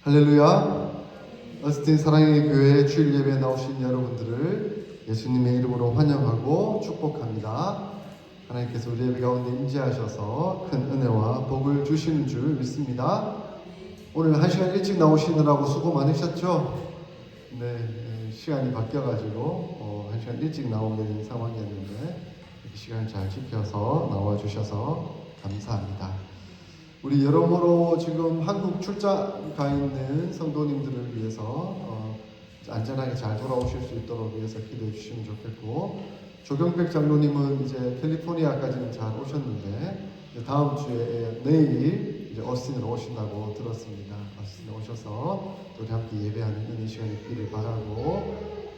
할렐루야. 어스틴 사랑의 교회 주일 예배에 나오신 여러분들을 예수님의 이름으로 환영하고 축복합니다. 하나님께서 우리 예배 가운데 임재하셔서 큰 은혜와 복을 주시는 줄 믿습니다. 오늘 1시간 일찍 나오시느라고 수고 많으셨죠? 네, 시간이 바뀌어가지고 1시간 일찍 나오게 된 상황이었는데 시간을 잘 지켜서 나와주셔서 감사합니다. 우리 여러모로 지금 한국 출장 가 있는 성도님들을 위해서 안전하게 잘 돌아오실 수 있도록 위해서 기도해 주시면 좋겠고, 조경백 장로님은 이제 캘리포니아까지는 잘 오셨는데 다음 주에 내일 이제 어스틴으로 오신다고 들었습니다. 어스틴에 오셔서 우리 함께 예배하는 은혜 시간이 있기를 바라고,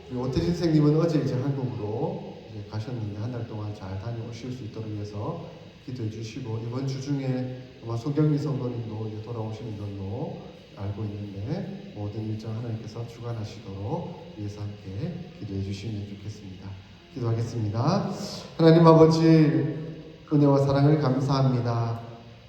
그리고 오태진 선생님은 어제 이제 한국으로 이제 가셨는데 한 달 동안 잘 다녀오실 수 있도록 위해서 기도해 주시고, 이번 주 중에 아마 손경미 성도님도 이제 돌아오시는 걸로 알고 있는데 모든 일정 하나님께서 주관하시도록 위해서 함께 기도해 주시면 좋겠습니다. 기도하겠습니다. 하나님 아버지, 은혜와 사랑을 감사합니다.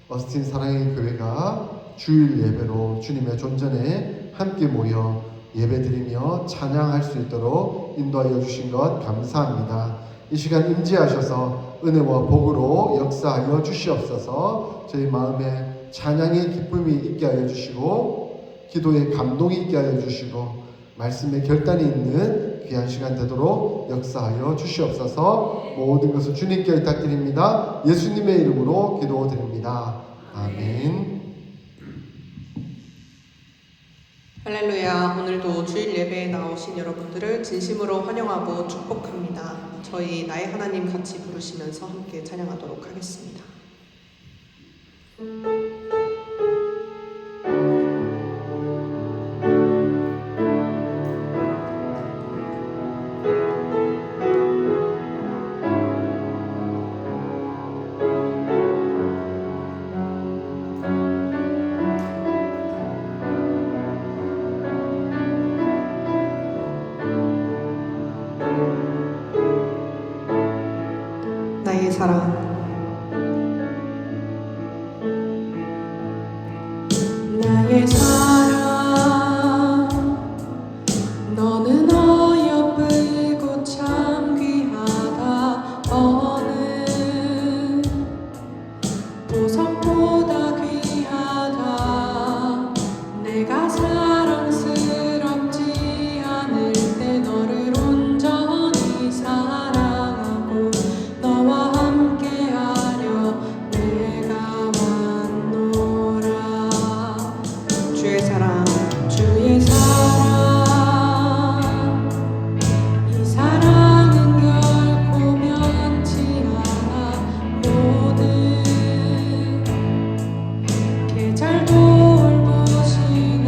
어스틴 사랑의 교회가 주일 예배로 주님의 존전에 함께 모여 예배드리며 찬양할 수 있도록 인도하여 주신 것 감사합니다. 이 시간 임재하셔서 은혜와 복으로 역사하여 주시옵소서. 저희 마음에 찬양의 기쁨이 있게 하여 주시고, 기도의 감동이 있게 하여 주시고, 말씀의 결단이 있는 귀한 시간 되도록 역사하여 주시옵소서. 모든 것을 주님께 부탁드립니다. 예수님의 이름으로 기도드립니다. 아멘. 할렐루야. 오늘도 주일 예배에 나오신 여러분들을 진심으로 환영하고 축복합니다. 저희 나의 하나님 같이 부르시면서 함께 찬양하도록 하겠습니다. 나의 사랑, 나의 사랑, 너는 어여쁘고 참 귀하다. 너는 보석보다 귀하다. 내가 사랑스럽지 않을 때 너를 온전히 사랑하고 너와 함께하려 내가 왔노라. 주의 사랑, 주의 사랑, 이 사랑은 결코 변치 않아. 모든 계절 돌보시네.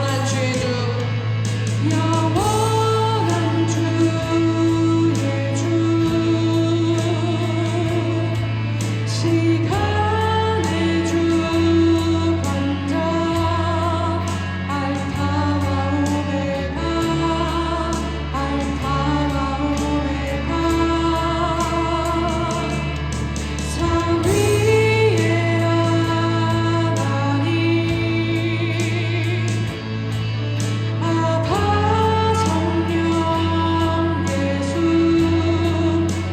영원한 주의 주 영원한 주의 주 시간의 주 관자 알파와 오메가 알파와 오메가 삼위의 하나님 아바 성령 예수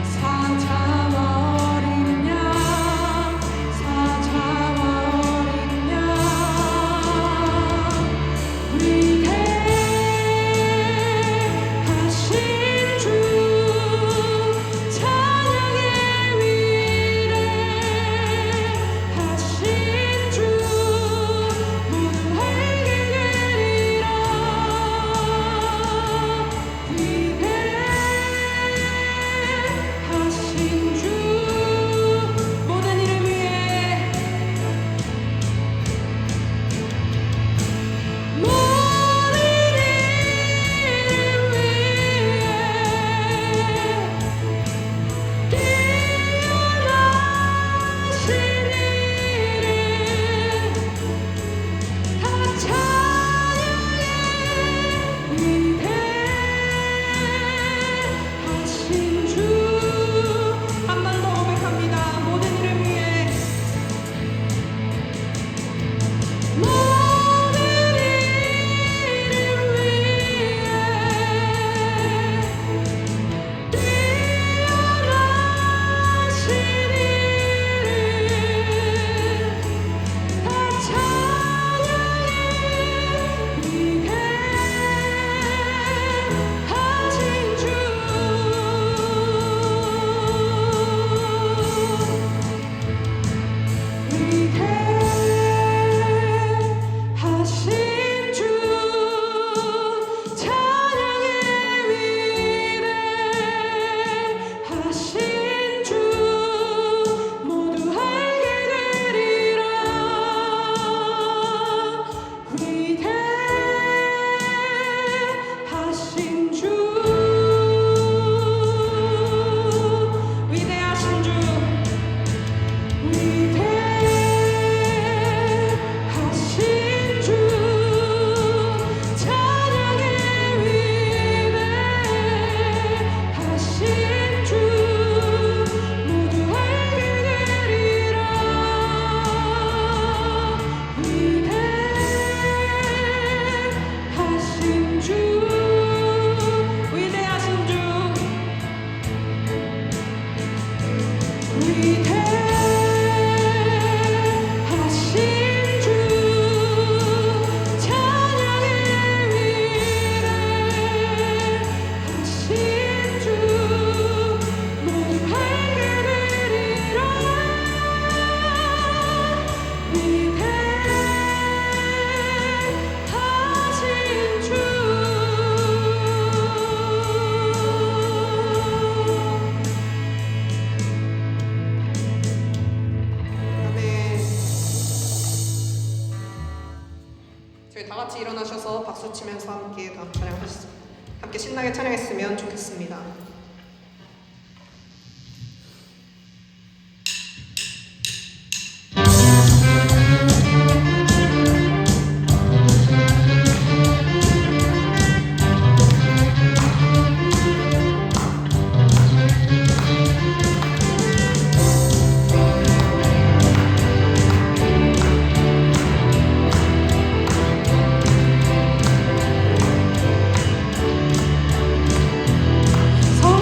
사자와 어린 양 사자와 어린 양 위대하신 주 찬양의 위대하신 주 모두 알게 되리라 위대하신 주 모든 이름 위에 모든 이름 위에 뛰어나신 이름 다 찬양해 위대하신 주 한 번 더 고백합니다. 모든 이름 위에 모든 이름 위에 뛰어나신 이름 다 찬양해 위대하신 주 위대하신 주 찬양의 위대하신 주 모두 알게 되리라 위대하신 주 위대하신 주 위대하신 주 찬양의 위대하신 주 모두 알게 되리라 위대하신 주 위대하신 주 위대하신 주 찬양의 위대하신 주 모두 알게 되리라 위대하신 주 아멘. 저희 다 같이 일어나셔서 박수 치면서 함께 다 찬양하시죠. 함께 신나게 찬양했으면 좋겠습니다. 서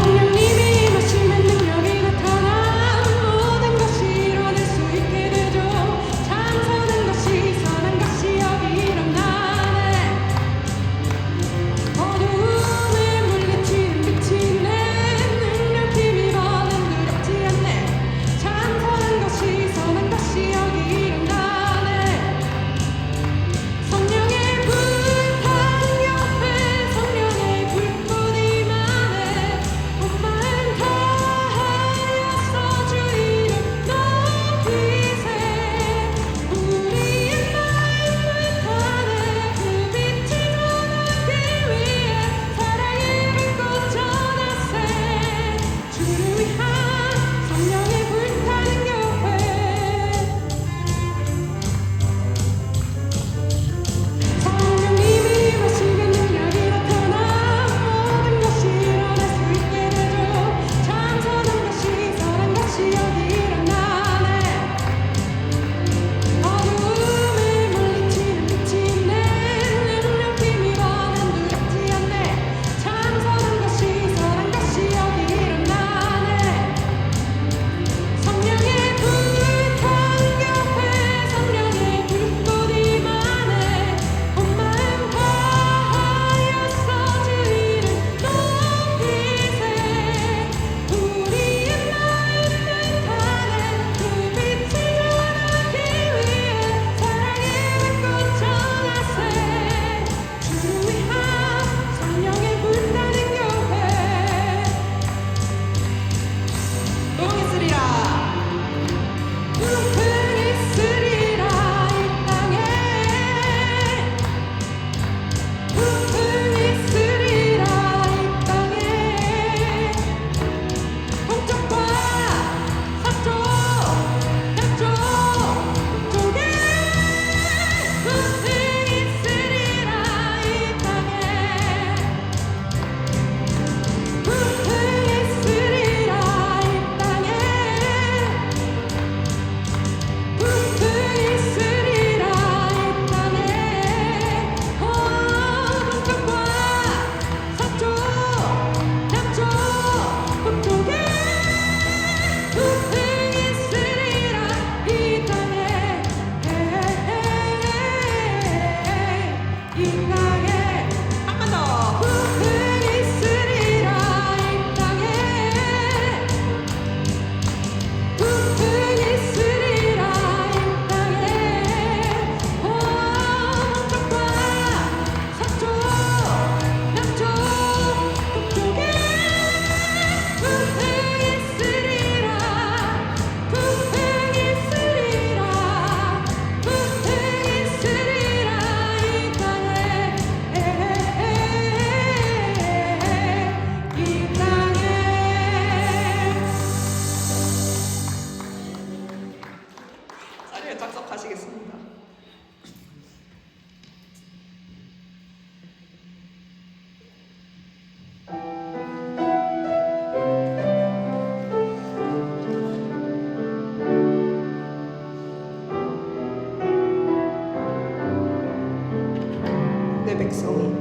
백성이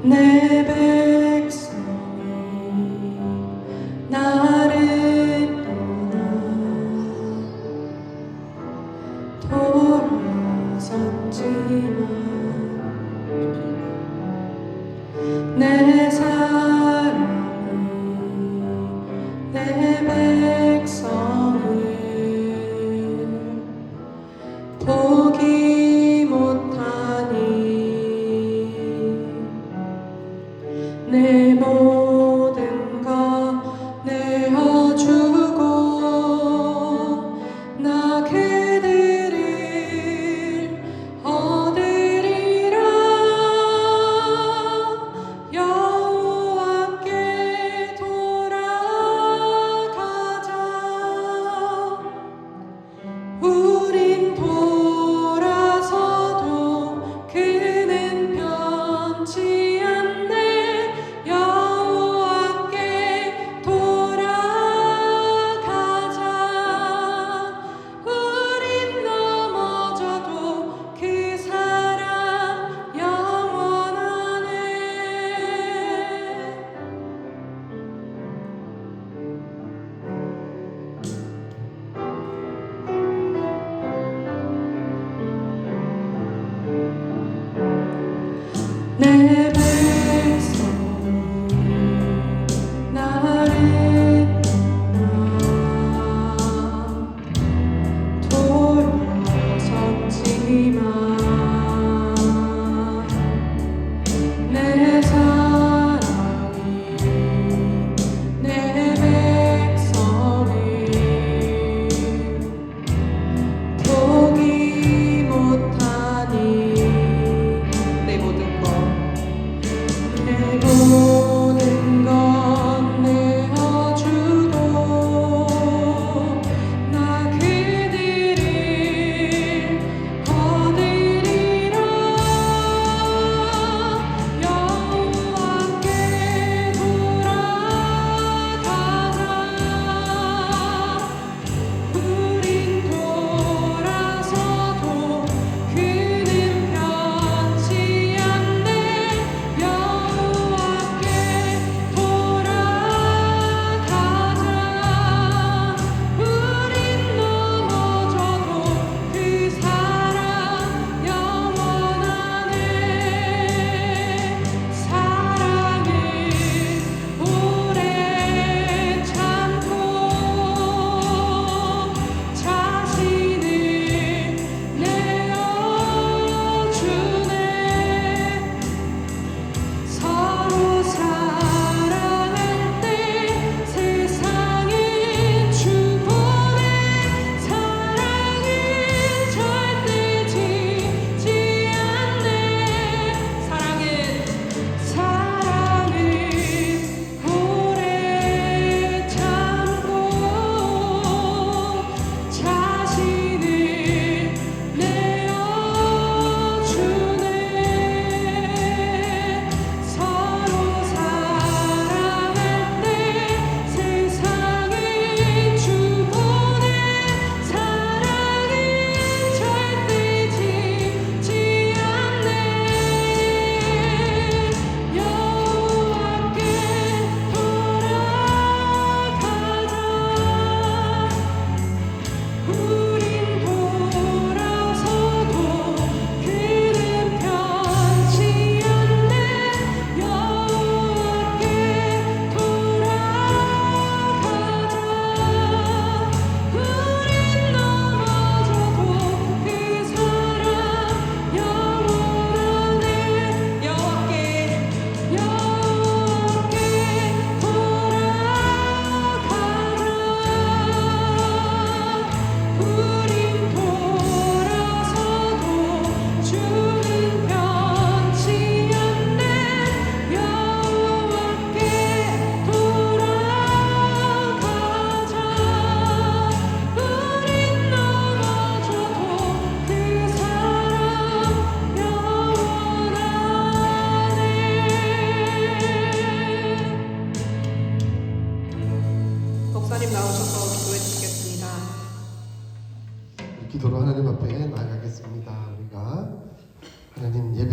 내 백성이 나를 떠나 돌아섰지만 내 사랑이 내 백성을 포기 못하니 내 모든 것 내어주고 나 그들을 얻으리라 여호와께 돌아가자 우린 돌아서도 그는 변치 않네 여호와께 돌아가자 우린 넘어져도 그 사랑 영원하네 내 백성이 나를 떠나 돌아섰지만 내 사랑이 내 백성을 포기 못하니 내 모든 것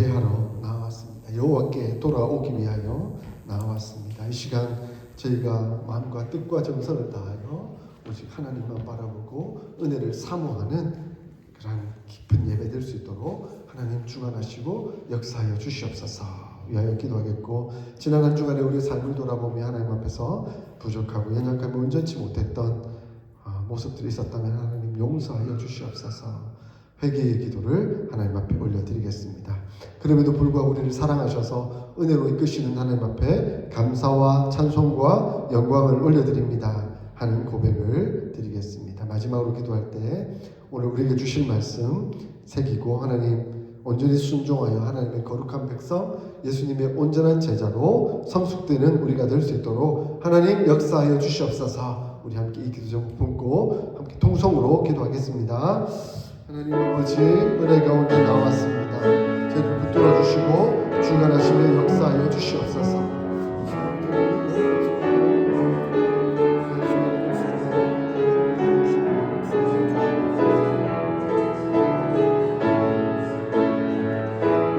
예배하러 나왔습니다. 여호와께 돌아오기 위하여 나왔습니다. 이 시간 저희가 마음과 뜻과 정성을 다하여 오직 하나님만 바라보고 은혜를 사모하는 그런 깊은 예배 될 수 있도록 하나님 주관하시고 역사하여 주시옵소서 위하여 기도하겠고, 지난 한 주간에 우리의 삶을 돌아보며 하나님 앞에서 부족하고 연약하고 온전치 못했던 모습들이 있었다면 하나님 용서하여 주시옵소서. 회개의 기도를 하나님 앞에 올려드리겠습니다. 그럼에도 불구하고 우리를 사랑하셔서 은혜로 이끄시는 하나님 앞에 감사와 찬송과 영광을 올려드립니다 하는 고백을 드리겠습니다. 마지막으로 기도할 때 오늘 우리에게 주실 말씀 새기고 하나님 온전히 순종하여 하나님의 거룩한 백성 예수님의 온전한 제자로 성숙되는 우리가 될 수 있도록 하나님 역사하여 주시옵소서. 우리 함께 이 기도 좀 품고 함께 통성으로 기도하겠습니다. 하나님 아버지, 은혜 가운데 나왔습니다. 저희를 붙들어 주시고 주관하시며 역사하여 주시옵소서.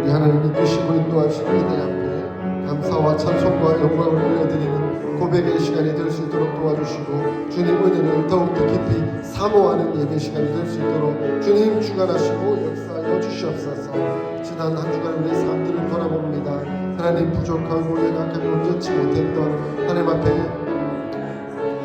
우리 하나님 이끄시고 인도하시는 은혜 앞에 감사와 찬송과 영광을 올려드리는 고백의 시간이 될 수 있도록 도와주시고, 주님 은혜를 더욱더 깊이 사모하는 예배 시간이 될 수 있도록 주님 주관하시고 역사하여 주시옵소서. 지난 한 주간 우리의 삶들을 돌아봅니다. 하나님 부족하고 연약하고 온전치 못했던 하나님 앞에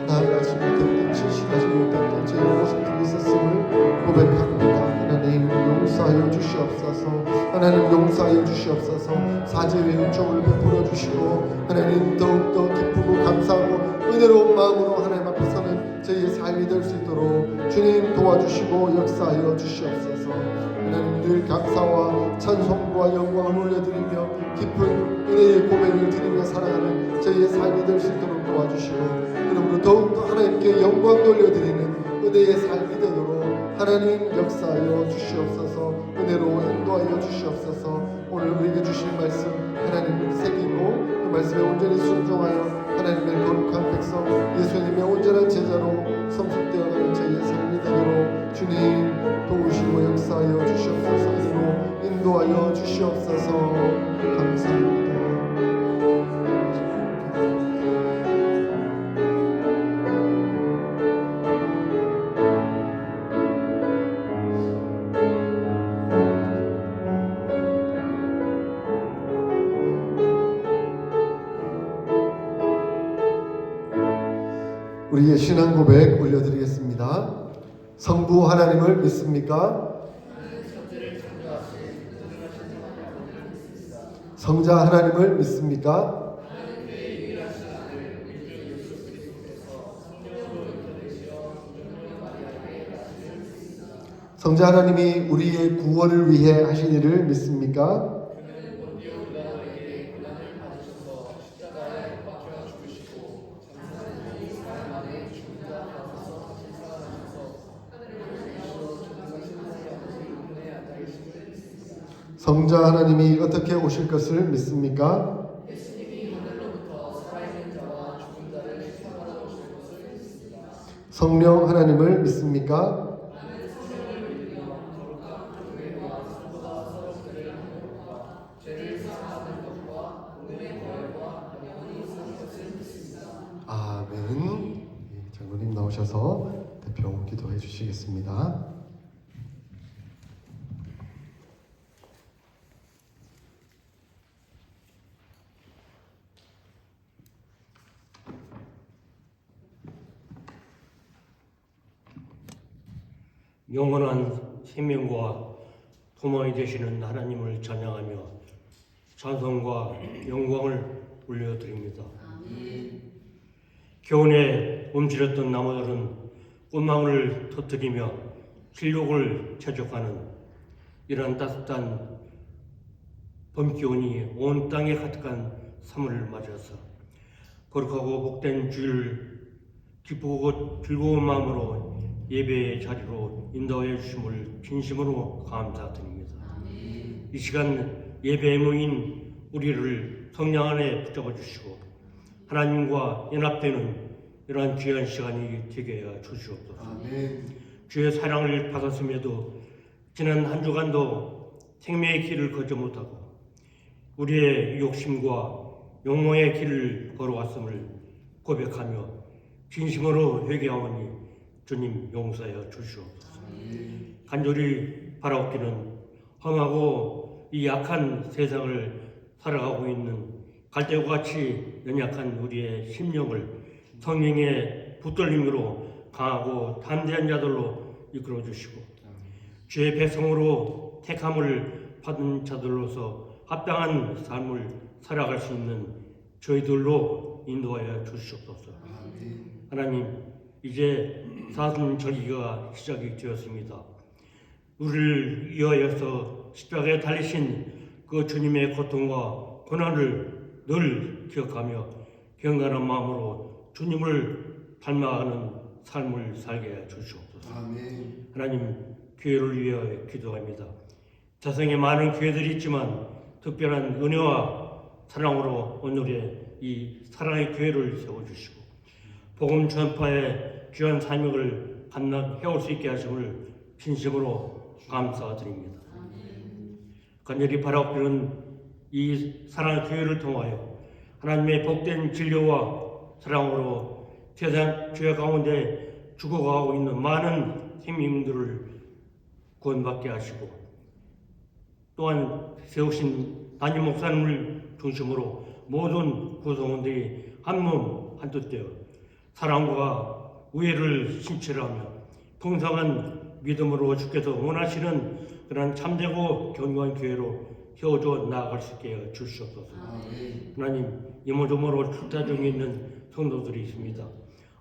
나아가지 못했던 진실하지 못했던 제 모습들이 있었음을 고백합니다. 하나님 용서하여 주시옵소서. 하나님 용서하여 주시옵소서. 사죄의 은총을 베풀어 주시고 하나님 더욱더 기쁘고 감사하고 은혜로운 마음으로 하나님 앞에 서는 저희의 삶이 될 수 있도록 주님 도와주시고 역사하여 주시옵소서. 하나님 늘 감사와 찬송과 영광을 올려드리며 깊은 은혜의 고백을 드리며 살아가는 저희의 삶이 될 수 있도록 도와주시고, 그러므로 더욱더 하나님께 영광 돌려드리는 은혜의 삶이 되도록 하나님 역사하여 주시옵소서. 은혜로 인도하여 주시옵소서. 오늘 우리에게 주실 말씀 하나님을 새기고 그 말씀에 온전히 순종하여 하나님의 거룩한 백성 예수님의 온전한 제자로 성숙되어가는 저희의 삶이 되도록 주님 도우시고 역사하여 주시옵소서. 은혜로 인도하여 주시옵소서. 감사합니다. 우리의 신앙 고백 올려드리겠습니다. 성부 하나님을 믿습니까? 성자 하나님을 믿습니까? 성자 하나님이 우리의 구원을 위해 하신 일을 믿습니까? 성자 하나님이 어떻게 오실 것을 믿습니까? 성령 하나님을 믿습니까? 아멘. 장로님 나오셔서 대표 기도해 주시겠습니다. 영원한 생명과 소망이 되시는 하나님을 찬양하며 찬송과 영광을 올려드립니다. 겨울에 움츠렸던 나무들은 꽃망울을 터뜨리며 실록을 채족하는 이런 따뜻한 봄기온이 온 땅에 가득한 3월을 맞아서 거룩하고 복된 주일 기쁘고 즐거운 마음으로 예배의 자리로 인도하여 주심을 진심으로 감사드립니다. 이 시간 예배에 모인 우리를 성령 안에 붙잡아 주시고 하나님과 연합되는 이러한 귀한 시간이 되게 하여 주시옵소서. 주의 사랑을 받았음에도 지난 한 주간도 생명의 길을 걷지 못하고 우리의 욕심과 욕망의 길을 걸어왔음을 고백하며 진심으로 회개하오니 주님 용서하여 주시옵소서. 간절히 바라옵기는 험하고 이 약한 세상을 살아가고 있는 갈대와 같이 연약한 우리의 심령을 성령의 붙들림으로 강하고 담대한 자들로 이끌어 주시고 주의 백성으로 택함을 받은 자들로서 합당한 삶을 살아갈 수 있는 저희들로 인도하여 주시옵소서. 하나님, 이제 사순절기가 시작이 되었습니다. 우리를 위하여서 십자가에 달리신 그 주님의 고통과 고난을 늘 기억하며 경건한 마음으로 주님을 닮아가는 삶을 살게 해 주시옵소서. 하나님, 교회를 위하여 기도합니다. 자성에 많은 교회들이 있지만 특별한 은혜와 사랑으로 오늘의 이 사랑의 교회를 세워주시고 복음 전파의 귀한 사명을 감당 해올 수 있게 하심을 진심으로 감사드립니다. 간절히 바라옵기는 이 사랑의 교회를 통하여 하나님의 복된 진료와 사랑으로 세상 죄 가운데 죽어가고 있는 많은 생명들을 구원받게 하시고 또한 세우신 담임 목사님을 중심으로 모든 구성원들이 한몸 한뜻되어 사랑과 우애를 신체하며 풍성한 믿음으로 주께서 원하시는 그런 참되고 견고한 교회로 세워져 나아갈 수 있게 주시옵소서. 하나님, 이모저모로 출타 중에 있는 성도들이 있습니다.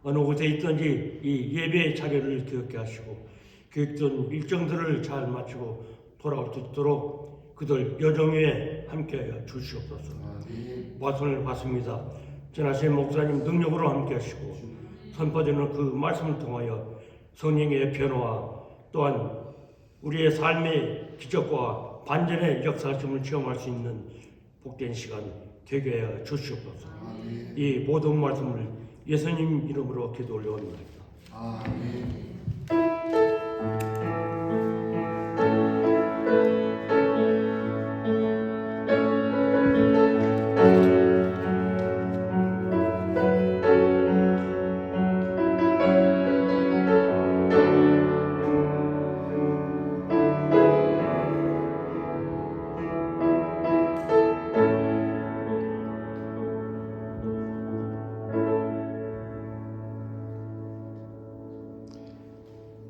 어느 곳에 있든지 이 예배 자리를 기억해 하시고 계획된 일정들을 잘 마치고 돌아올 수 있도록 그들 여정에 함께하여 주시옵소서. 말씀을 받습니다. 전하신 목사님 능력으로 함께 하시고 선포되는 그 말씀을 통하여 성령의 변화와 또한 우리의 삶의 기적과 반전의 역사심을 체험할 수 있는 복된 시간 되게 하여 주시옵소서. 이 모든 말씀을 예수님 이름으로 기도 올려옵니다. 아멘.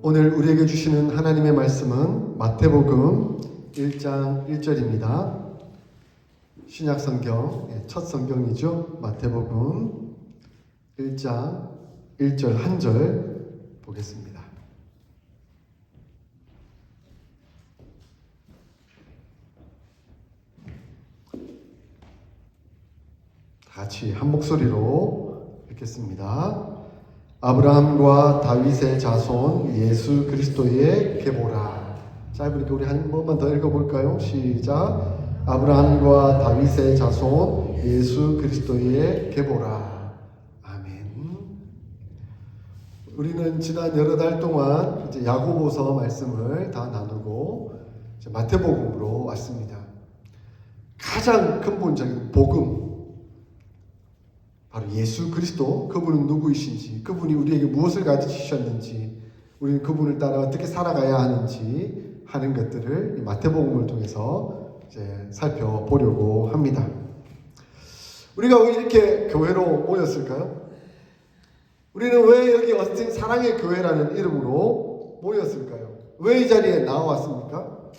오늘 우리에게 주시는 하나님의 말씀은 마태복음 1장 1절입니다. 신약성경 첫 성경이죠. 마태복음 1장 1절 한 절 보겠습니다. 같이 한 목소리로 읽겠습니다. 아브라함과 다윗의 자손 예수 그리스도의 계보라. 짧으니까 우리 한 번만 더 읽어볼까요? 시작. 아브라함과 다윗의 자손 예수 그리스도의 계보라. 아멘. 우리는 지난 여러 달 동안 이제 야고보서 말씀을 다 나누고 이제 마태복음으로 왔습니다. 가장 근본적인 복음, 바로 예수 그리스도, 그분은 누구이신지, 그분이 우리에게 무엇을 가르치셨는지, 우리는 그분을 따라 어떻게 살아가야 하는지 하는 것들을 이 마태복음을 통해서 이제 살펴보려고 합니다. 우리가 왜 이렇게 교회로 모였을까요? 우리는 왜 여기 어스틴 사랑의 교회라는 이름으로 모였을까요? 왜 이 자리에 나와왔습니까?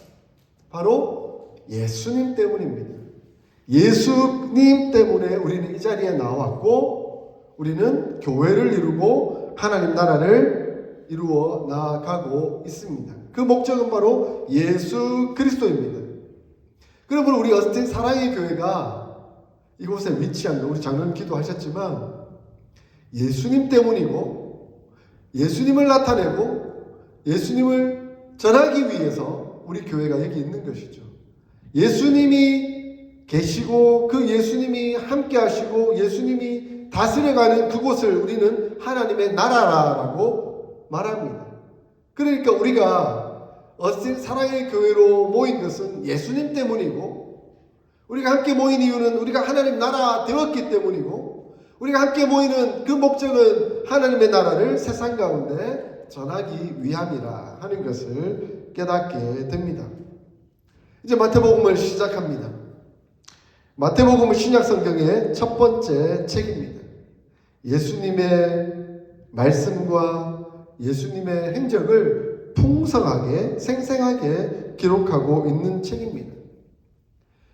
바로 예수님 때문입니다. 예수님 때문에 우리는 이 자리에 나왔고 우리는 교회를 이루고 하나님 나라를 이루어 나아가고 있습니다. 그 목적은 바로 예수 그리스도입니다. 그러므로 우리 어스틴 사랑의 교회가 이곳에 위치한, 우리 장로님 기도하셨지만 예수님 때문이고 예수님을 나타내고 예수님을 전하기 위해서 우리 교회가 여기 있는 것이죠. 예수님이 계시고 그 예수님이 함께 하시고 예수님이 다스려가는 그곳을 우리는 하나님의 나라라고 말합니다. 그러니까 우리가 어스틴 사랑의 교회로 모인 것은 예수님 때문이고 우리가 함께 모인 이유는 우리가 하나님 나라 되었기 때문이고, 우리가 함께 모이는 그 목적은 하나님의 나라를 세상 가운데 전하기 위함이라 하는 것을 깨닫게 됩니다. 이제 마태복음을 시작합니다. 마태복음은 신약성경의 첫 번째 책입니다. 예수님의 말씀과 예수님의 행적을 풍성하게 생생하게 기록하고 있는 책입니다.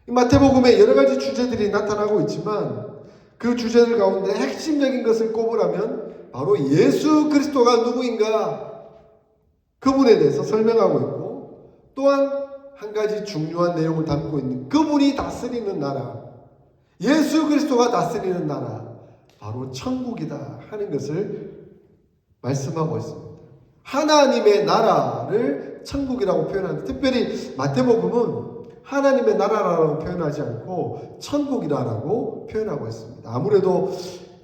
마태복음에 여러 가지 주제들이 나타나고 있지만 그 주제들 가운데 핵심적인 것을 꼽으라면 바로 예수 그리스도가 누구인가, 그분에 대해서 설명하고 있고, 또한 한 가지 중요한 내용을 담고 있는 그분이 다스리는 나라, 예수 그리스도가 다스리는 나라, 바로 천국이다 하는 것을 말씀하고 있습니다. 하나님의 나라를 천국이라고 표현하는데, 특별히 마태복음은 하나님의 나라라고 표현하지 않고 천국이라고 표현하고 있습니다. 아무래도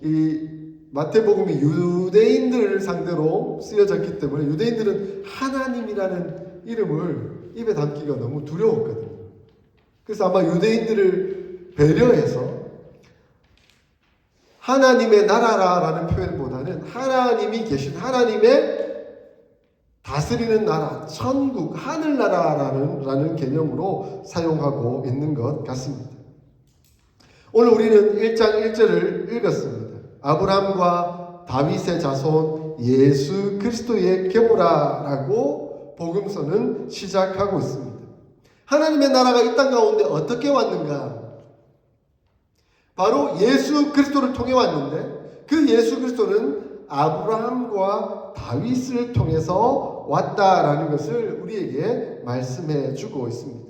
이 마태복음이 유대인들을 상대로 쓰여졌기 때문에 유대인들은 하나님이라는 이름을 입에 담기가 너무 두려웠거든요. 그래서 아마 유대인들을 배려해서 하나님의 나라라는 표현보다는 하나님이 계신, 하나님의 다스리는 나라, 천국, 하늘나라라는 개념으로 사용하고 있는 것 같습니다. 오늘 우리는 1장 1절을 읽었습니다. 아브라함과 다윗의 자손 예수 그리스도의 계보라라고 복음서는 시작하고 있습니다. 하나님의 나라가 이 땅 가운데 어떻게 왔는가? 바로 예수 그리스도를 통해 왔는데, 그 예수 그리스도는 아브라함과 다윗을 통해서 왔다라는 것을 우리에게 말씀해 주고 있습니다.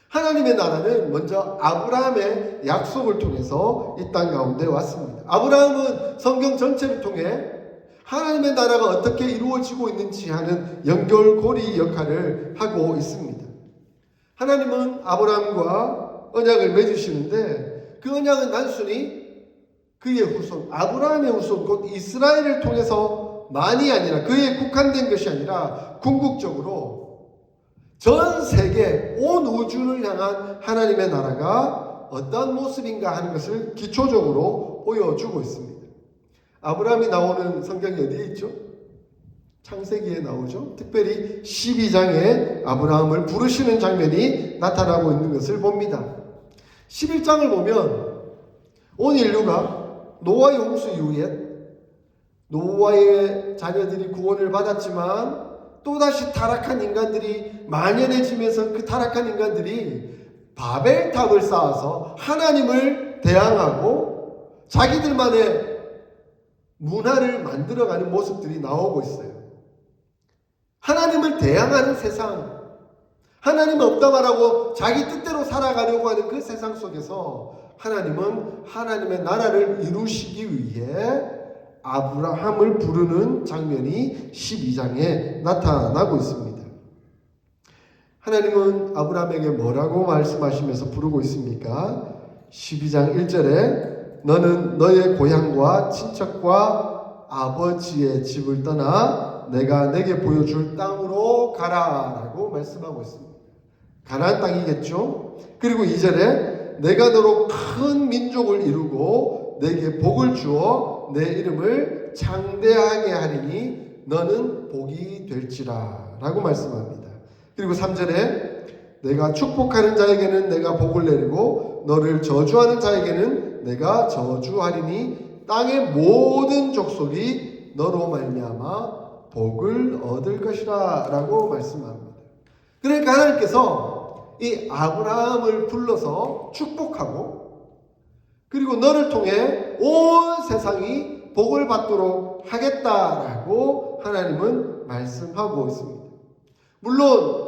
하나님의 나라는 먼저 아브라함의 약속을 통해서 이 땅 가운데 왔습니다. 아브라함은 성경 전체를 통해 하나님의 나라가 어떻게 이루어지고 있는지 하는 연결고리 역할을 하고 있습니다. 하나님은 아브라함과 언약을 맺으시는데, 그 언약은 단순히 그의 후손, 아브라함의 후손, 곧 이스라엘을 통해서 만이 아니라, 그에 국한된 것이 아니라 궁극적으로 전 세계, 온 우주를 향한 하나님의 나라가 어떤 모습인가 하는 것을 기초적으로 보여주고 있습니다. 아브라함이 나오는 성경이 어디에 있죠? 창세기에 나오죠. 특별히 12장에 아브라함을 부르시는 장면이 나타나고 있는 것을 봅니다. 11장을 보면 온 인류가 노아의 홍수 이후에 노아의 자녀들이 구원을 받았지만 또다시 타락한 인간들이 만연해지면서 그 타락한 인간들이 바벨탑을 쌓아서 하나님을 대항하고 자기들만의 문화를 만들어가는 모습들이 나오고 있어요. 하나님을 대항하는 세상, 하나님 없다 말하고 자기 뜻대로 살아가려고 하는 그 세상 속에서 하나님은 하나님의 나라를 이루시기 위해 아브라함을 부르는 장면이 12장에 나타나고 있습니다. 하나님은 아브라함에게 뭐라고 말씀하시면서 부르고 있습니까? 12장 1절에 너는 너의 고향과 친척과 아버지의 집을 떠나 내가 내게 보여줄 땅으로 가라 라고 말씀하고 있습니다. 가나안 땅이겠죠. 그리고 2절에 내가 너로 큰 민족을 이루고 내게 복을 주어 내 이름을 창대하게 하리니 너는 복이 될지라 라고 말씀합니다. 그리고 3절에 내가 축복하는 자에게는 내가 복을 내리고 너를 저주하는 자에게는 내가 저주하리니 땅의 모든 족속이 너로 말미암아 복을 얻을 것이라 라고 말씀합니다. 그러니까 하나님께서 이 아브라함을 불러서 축복하고, 그리고 너를 통해 온 세상이 복을 받도록 하겠다라고 하나님은 말씀하고 있습니다. 물론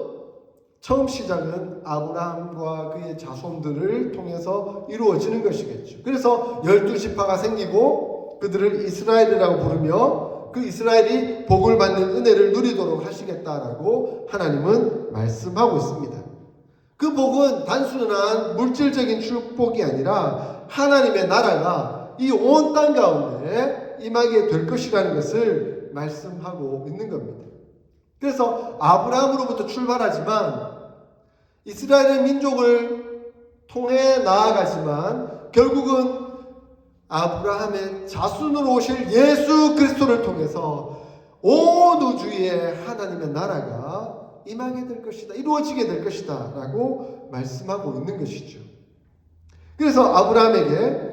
처음 시작은 아브라함과 그의 자손들을 통해서 이루어지는 것이겠죠. 그래서 12지파가 생기고 그들을 이스라엘이라고 부르며 그 이스라엘이 복을 받는 은혜를 누리도록 하시겠다라고 하나님은 말씀하고 있습니다. 그 복은 단순한 물질적인 축복이 아니라 하나님의 나라가 이 온 땅 가운데 임하게 될 것이라는 것을 말씀하고 있는 겁니다. 그래서 아브라함으로부터 출발하지만 이스라엘의 민족을 통해 나아가지만 결국은 아브라함의 자손으로 오실 예수 그리스도를 통해서 온 우주에 하나님의 나라가 임하게 될 것이다, 이루어지게 될 것이다 라고 말씀하고 있는 것이죠. 그래서 아브라함에게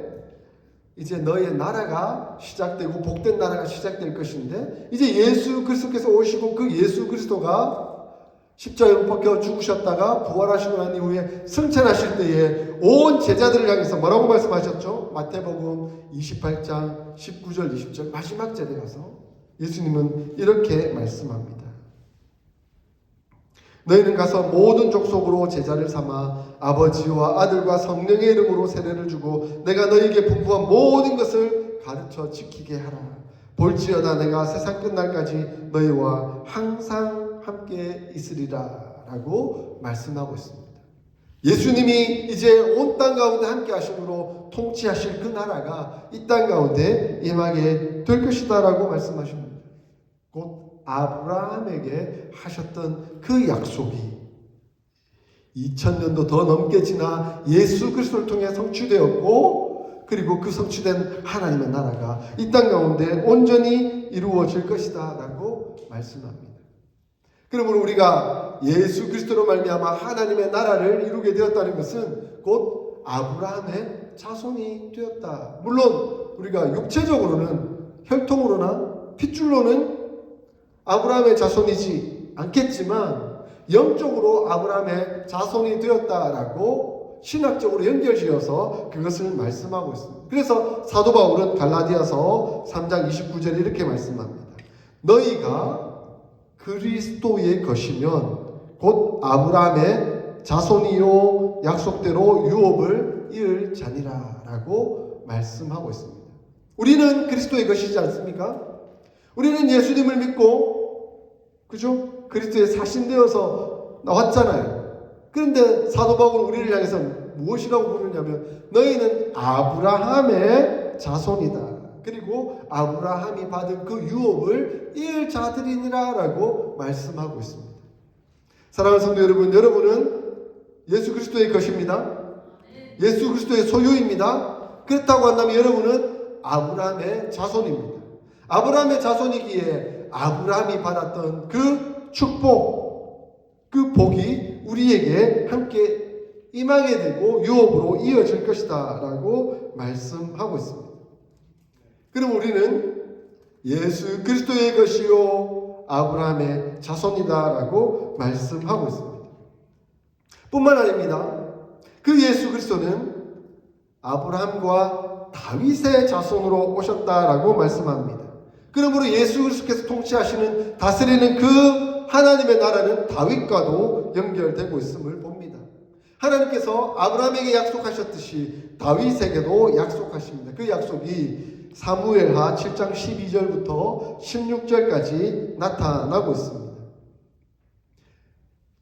이제 너의 나라가 시작되고 복된 나라가 시작될 것인데, 이제 예수 그리스도께서 오시고 그 예수 그리스도가 십자가에 못 박혀 죽으셨다가 부활하시고 난 이후에 승천하실 때에 온 제자들을 향해서 뭐라고 말씀하셨죠? 마태복음 28장 19절 20절 마지막 절에 가서 예수님은 이렇게 말씀합니다. 너희는 가서 모든 족속으로 제자를 삼아 아버지와 아들과 성령의 이름으로 세례를 주고 내가 너희에게 분부한 모든 것을 가르쳐 지키게 하라. 볼지어다 내가 세상 끝날까지 너희와 항상 함께 있으리라 라고 말씀하고 있습니다. 예수님이 이제 온 땅 가운데 함께 하심으로 통치하실 그 나라가 이 땅 가운데 임하게 될 것이다 라고 말씀하십니다. 곧 아브라함에게 하셨던 그 약속이 2000년도 더 넘게 지나 예수 그리스도를 통해 성취되었고, 그리고 그 성취된 하나님의 나라가 이 땅 가운데 온전히 이루어질 것이다 라고 말씀합니다. 그러므로 우리가 예수 그리스도로 말미암아 하나님의 나라를 이루게 되었다는 것은 곧 아브라함의 자손이 되었다. 물론 우리가 육체적으로는 혈통으로나 핏줄로는 아브라함의 자손이지 않겠지만 영적으로 아브라함의 자손이 되었다라고 신학적으로 연결지어서 그것을 말씀하고 있습니다. 그래서 사도 바울은 갈라디아서 3장 29절에 이렇게 말씀합니다. 너희가 그리스도의 것이면 곧 아브라함의 자손이요 약속대로 유업을 이을 자니라 라고 말씀하고 있습니다. 우리는 그리스도의 것이지 않습니까? 우리는 예수님을 믿고, 그죠? 그리스도의 사신되어서 나왔잖아요. 그런데 사도 바울은 우리를 향해서 무엇이라고 부르냐면 너희는 아브라함의 자손이다. 그리고 아브라함이 받은 그 유업을 이을 자들이니라 라고 말씀하고 있습니다. 사랑하는 성도 여러분, 여러분은 예수 그리스도의 것입니다. 예수 그리스도의 소유입니다. 그렇다고 한다면 여러분은 아브라함의 자손입니다. 아브라함의 자손이기에 아브라함이 받았던 그 축복, 그 복이 우리에게 함께 임하게 되고 유업으로 이어질 것이다 라고 말씀하고 있습니다. 그럼 우리는 예수 그리스도의 것이요 아브라함의 자손이다 라고 말씀하고 있습니다. 뿐만 아닙니다. 그 예수 그리스도는 아브라함과 다윗의 자손으로 오셨다라고 말씀합니다. 그러므로 예수 그리스도께서 통치하시는 다스리는 그 하나님의 나라는 다윗과도 연결되고 있음을 봅니다. 하나님께서 아브라함에게 약속하셨듯이 다윗에게도 약속하십니다. 그 약속이 사무엘하 7장 12절부터 16절까지 나타나고 있습니다.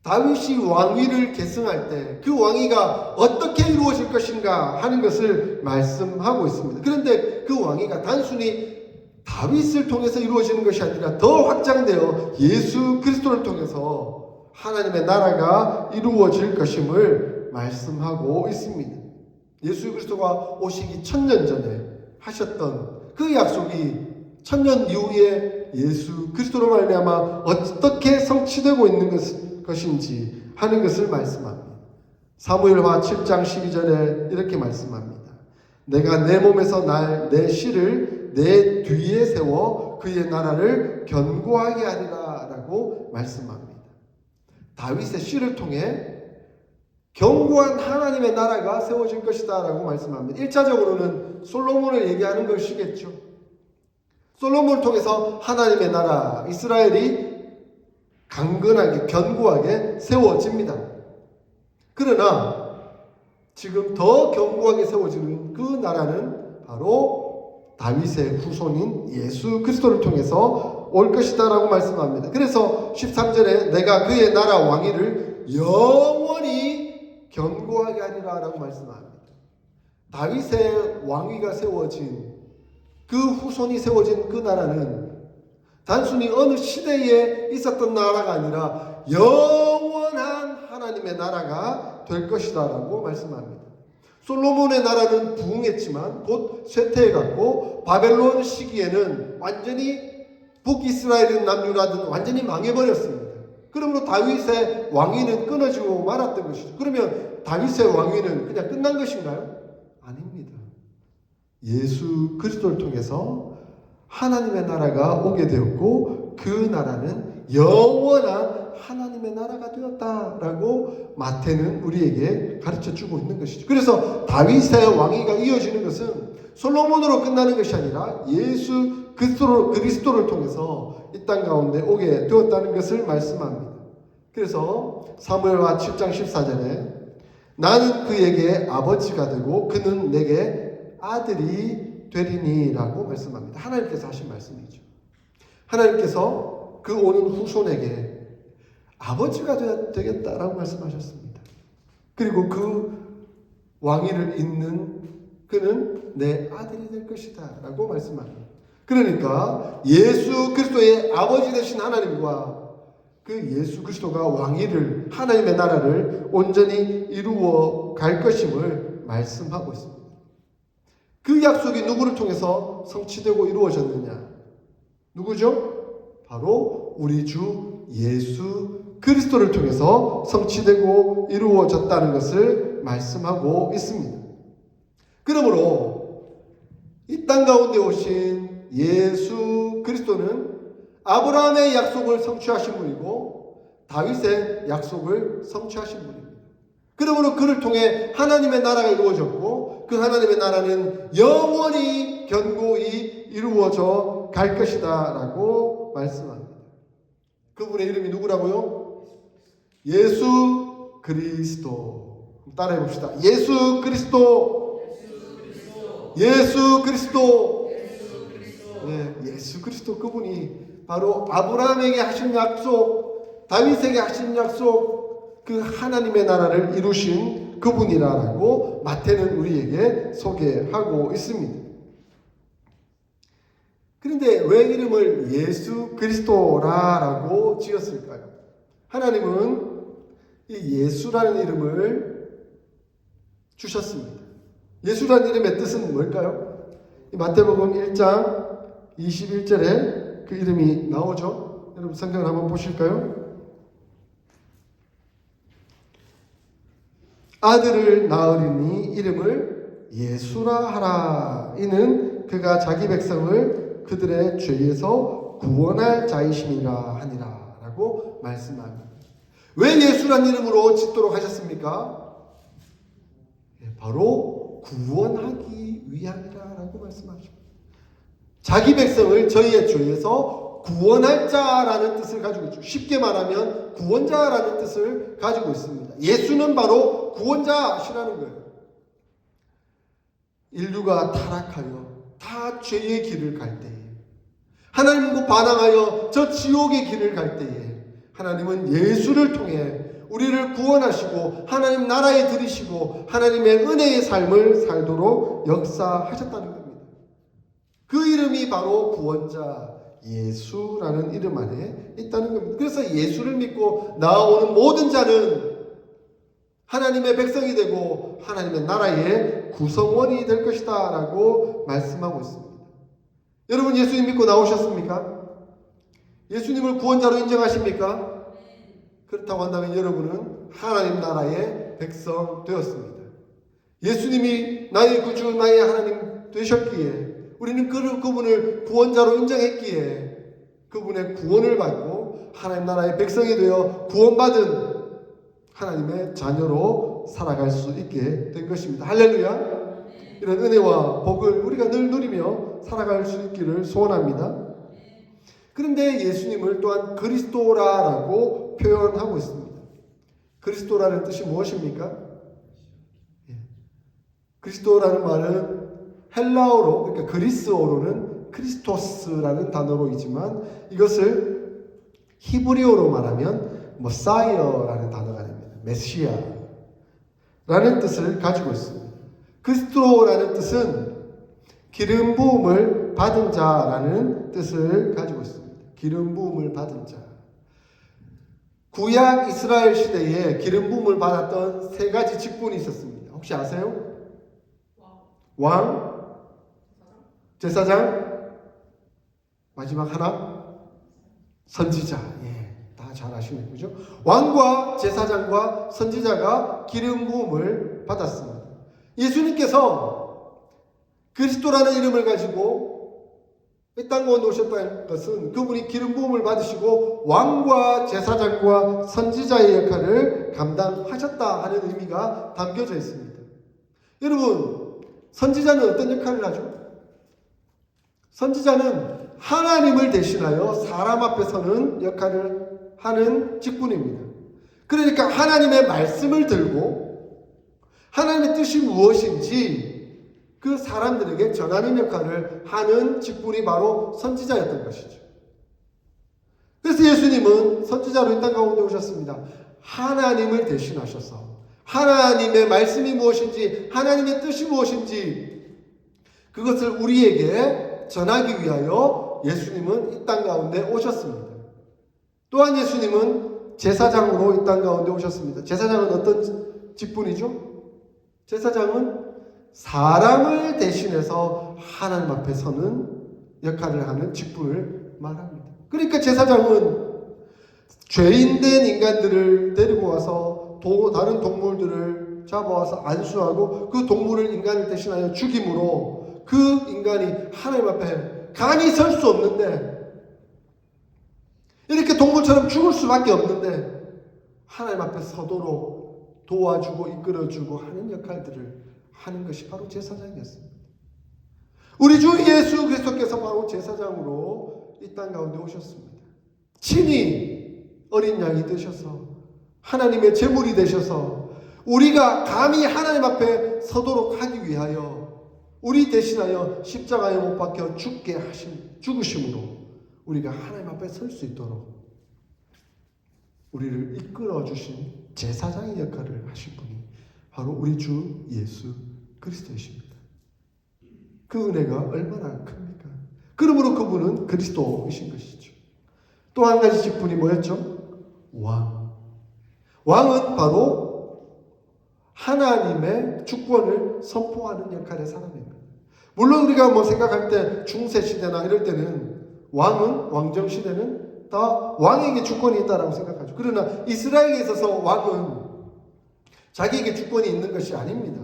다윗이 왕위를 계승할 때 그 왕위가 어떻게 이루어질 것인가 하는 것을 말씀하고 있습니다. 그런데 그 왕위가 단순히 다윗을 통해서 이루어지는 것이 아니라 더 확장되어 예수 그리스도를 통해서 하나님의 나라가 이루어질 것임을 말씀하고 있습니다. 예수 그리스도가 오시기 1000년 전에 하셨던 그 약속이 1000년 이후에 예수 그리스도로 말미암아 어떻게 성취되고 있는 것인지 하는 것을 말씀합니다. 사무엘하 7장 12절에 이렇게 말씀합니다. 내가 내 몸에서 내 씨를 내 뒤에 세워 그의 나라를 견고하게 하리라 라고 말씀합니다. 다윗의 씨를 통해 견고한 하나님의 나라가 세워질 것이다 라고 말씀합니다. 1차적으로는 솔로몬을 얘기하는 것이겠죠. 솔로몬을 통해서 하나님의 나라 이스라엘이 강건하게 견고하게 세워집니다. 그러나 지금 더 견고하게 세워지는 그 나라는 바로 다윗의 후손인 예수 그리스도를 통해서 올 것이다 라고 말씀합니다. 그래서 13절에 내가 그의 나라 왕위를 영원히 견고하게 하리라 라고 말씀합니다. 다윗의 왕위가 세워진 그 후손이 세워진 그 나라는 단순히 어느 시대에 있었던 나라가 아니라 영원한 하나님의 나라가 될 것이다 라고 말씀합니다. 솔로몬의 나라는 부흥했지만 곧 쇠퇴해갔고 바벨론 시기에는 완전히 북이스라엘은 남유다는 완전히 망해버렸습니다. 그러므로 다윗의 왕위는 끊어지고 말았던 것이죠. 그러면 다윗의 왕위는 그냥 끝난 것인가요? 아닙니다. 예수 그리스도를 통해서 하나님의 나라가 오게 되었고 그 나라는 영원한 하나님의 나라가 되었다라고 마태는 우리에게 가르쳐주고 있는 것이죠. 그래서 다윗의 왕위가 이어지는 것은 솔로몬으로 끝나는 것이 아니라 예수 그리스도를 통해서 이 땅 가운데 오게 되었다는 것을 말씀합니다. 그래서 사무엘하 7장 14절에 나는 그에게 아버지가 되고 그는 내게 아들이 되리니 라고 말씀합니다. 하나님께서 하신 말씀이죠. 하나님께서 그 오는 후손에게 아버지가 되겠다라고 말씀하셨습니다. 그리고 그 왕위를 잇는 그는 내 아들이 될 것이다 라고 말씀합니다. 그러니까 예수 그리스도의 아버지 되신 하나님과 그 예수 그리스도가 왕위를 하나님의 나라를 온전히 이루어 갈 것임을 말씀하고 있습니다. 그 약속이 누구를 통해서 성취되고 이루어졌느냐? 누구죠? 바로 우리 주 예수 그리스도를 통해서 성취되고 이루어졌다는 것을 말씀하고 있습니다. 그러므로 이 땅 가운데 오신 예수 그리스도는 아브라함의 약속을 성취하신 분이고 다윗의 약속을 성취하신 분입니다. 그러므로 그를 통해 하나님의 나라가 이루어졌고 그 하나님의 나라는 영원히 견고히 이루어져 갈 것이다 라고 말씀합니다. 그분의 이름이 누구라고요? 예수 그리스도. 따라해 봅시다. 예수 그리스도. 예수 그리스도. 네, 예수 그리스도 그분이 바로 아브라함에게 하신 약속, 다윗에게 하신 약속, 그 하나님의 나라를 이루신 그분이라고 마태는 우리에게 소개하고 있습니다. 그런데 왜 이름을 예수 그리스도라고 지었을까요? 하나님은 이 예수라는 이름을 주셨습니다. 예수라는 이름의 뜻은 뭘까요? 마태복음 1장 21절에 그 이름이 나오죠. 여러분 성경을 한번 보실까요? 아들을 낳으리니 이름을 예수라 하라. 이는 그가 자기 백성을 그들의 죄에서 구원할 자이심이라 하니라 라고 말씀합니다. 왜 예수란 이름으로 짓도록 하셨습니까? 바로 구원하기 위함이라 라고 말씀하십니다. 자기 백성을 저희의 죄에서 구원할 자라는 뜻을 가지고 있죠. 쉽게 말하면 구원자라는 뜻을 가지고 있습니다. 예수는 바로 구원자시라는 거예요. 인류가 타락하여 다 죄의 길을 갈 때에 하나님과 반항하여 저 지옥의 길을 갈 때에 하나님은 예수를 통해 우리를 구원하시고 하나님 나라에 들이시고 하나님의 은혜의 삶을 살도록 역사하셨다는 겁니다. 그 이름이 바로 구원자 예수라는 이름 안에 있다는 겁니다. 그래서 예수를 믿고 나아오는 모든 자는 하나님의 백성이 되고 하나님의 나라의 구성원이 될 것이다 라고 말씀하고 있습니다. 여러분 예수님 믿고 나오셨습니까? 예수님을 구원자로 인정하십니까? 그렇다고 한다면 여러분은 하나님 나라의 백성 되었습니다. 예수님이 나의 구주 나의 하나님 되셨기에 우리는 그분을 구원자로 인정했기에 그분의 구원을 받고 하나님 나라의 백성이 되어 구원받은 하나님의 자녀로 살아갈 수 있게 된 것입니다. 할렐루야. 이런 은혜와 복을 우리가 늘 누리며 살아갈 수 있기를 소원합니다. 그런데 예수님을 또한 그리스도라고 표현하고 있습니다. 그리스도라는 뜻이 무엇입니까? 그리스도라는 말은 헬라어로, 그러니까 그리스어로는 크리스토스라는 단어로이지만 이것을 히브리어로 말하면 머사이어라는 단어가 됩니다. 메시아라는 뜻을 가지고 있습니다. 그리스도라는 뜻은 기름 부음을 받은 자라는 뜻을 가지고 있습니다. 기름 부음을 받은 자. 구약 이스라엘 시대에 기름 부음을 받았던 세 가지 직분이 있었습니다. 혹시 아세요? 왕, 제사장, 마지막 하나, 선지자. 다 잘 아시네요. 그죠? 왕과 제사장과 선지자가 기름 부음을 받았습니다. 예수님께서 그리스도라는 이름을 가지고 이 땅 가운데 오셨다는 것은 그분이 기름 부음을 받으시고 왕과 제사장과 선지자의 역할을 감당하셨다 하는 의미가 담겨져 있습니다. 여러분, 선지자는 어떤 역할을 하죠? 선지자는 하나님을 대신하여 사람 앞에 서는 역할을 하는 직분입니다. 그러니까 하나님의 말씀을 들고 하나님의 뜻이 무엇인지 그 사람들에게 전하는 역할을 하는 직분이 바로 선지자였던 것이죠. 그래서 예수님은 선지자로 이 땅 가운데 오셨습니다. 하나님을 대신하셔서 하나님의 말씀이 무엇인지 하나님의 뜻이 무엇인지 그것을 우리에게 전하기 위하여 예수님은 이 땅 가운데 오셨습니다. 또한 예수님은 제사장으로 이 땅 가운데 오셨습니다. 제사장은 어떤 직분이죠? 제사장은 사람을 대신해서 하나님 앞에 서는 역할을 하는 직분을 말합니다. 그러니까 제사장은 죄인된 인간들을 데리고 와서 다른 동물들을 잡아와서 안수하고 그 동물을 인간을 대신하여 죽임으로 그 인간이 하나님 앞에 감히 설 수 없는데 이렇게 동물처럼 죽을 수밖에 없는데 하나님 앞에 서도록 도와주고 이끌어주고 하는 역할들을 하는 것이 바로 제사장이었습니다. 우리 주 예수 그리스도께서 바로 제사장으로 이 땅 가운데 오셨습니다. 친히 어린 양이 되셔서 하나님의 제물이 되셔서 우리가 감히 하나님 앞에 서도록 하기 위하여 우리 대신하여 십자가에 못 박혀 죽으심으로 우리가 하나님 앞에 설 수 있도록 우리를 이끌어 주신 제사장의 역할을 하신 분이 바로 우리 주 예수 그리스도이십니다. 그 은혜가 얼마나 큽니까? 그러므로 그분은 그리스도이신 것이죠. 또 한 가지 직분이 뭐였죠? 왕. 왕은 바로 하나님의 주권을 선포하는 역할의 사람입니다. 물론 우리가 생각할 때 중세 시대나 이럴 때는 왕정 시대는 다 왕에게 주권이 있다라고 생각하죠. 그러나 이스라엘에 있어서 왕은 자기에게 주권이 있는 것이 아닙니다.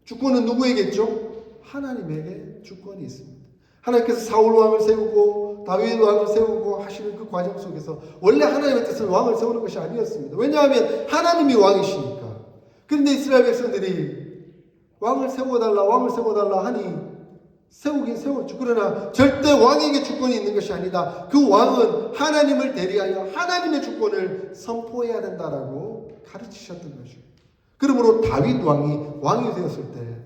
주권은 누구에게 있죠? 하나님에게 주권이 있습니다. 하나님께서 사울 왕을 세우고 다윗 왕을 세우고 하시는 그 과정 속에서 원래 하나님의 뜻은 왕을 세우는 것이 아니었습니다. 왜냐하면 하나님이 왕이시니까. 그런데 이스라엘 백성들이 왕을 세워달라 하니 세우긴 세웠죠. 그러나 절대 왕에게 주권이 있는 것이 아니다. 그 왕은 하나님을 대리하여 하나님의 주권을 선포해야 된다라고 가르치셨던 거죠. 그러므로 다윗 왕이 되었을 때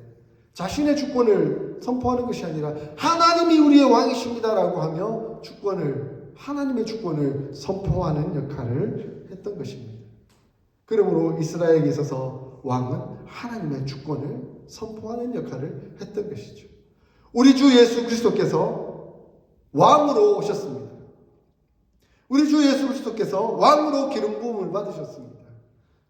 자신의 주권을 선포하는 것이 아니라 하나님이 우리의 왕이십니다라고 하며 하나님의 주권을 선포하는 역할을 했던 것입니다. 그러므로 이스라엘에 있어서 왕은 하나님의 주권을 선포하는 역할을 했던 것이죠. 우리 주 예수 그리스도께서 왕으로 오셨습니다. 우리 주 예수 그리스도께서 왕으로 기름 부음을 받으셨습니다.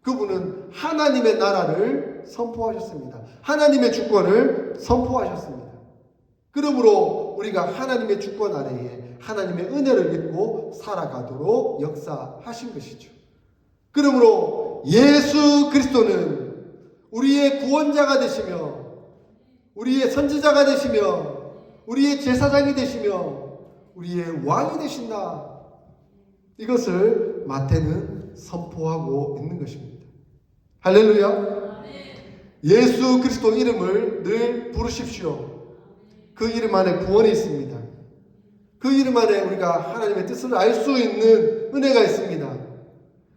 그분은 하나님의 나라를 선포하셨습니다. 하나님의 주권을 선포하셨습니다. 그러므로 우리가 하나님의 주권 아래에 하나님의 은혜를 입고 살아가도록 역사하신 것이죠. 그러므로 예수 그리스도는 우리의 구원자가 되시며 우리의 선지자가 되시며 우리의 제사장이 되시며 우리의 왕이 되신다. 이것을 마태는 선포하고 있는 것입니다. 할렐루야. 예수 그리스도 이름을 늘 부르십시오. 그 이름 안에 구원이 있습니다. 그 이름 안에 우리가 하나님의 뜻을 알 수 있는 은혜가 있습니다.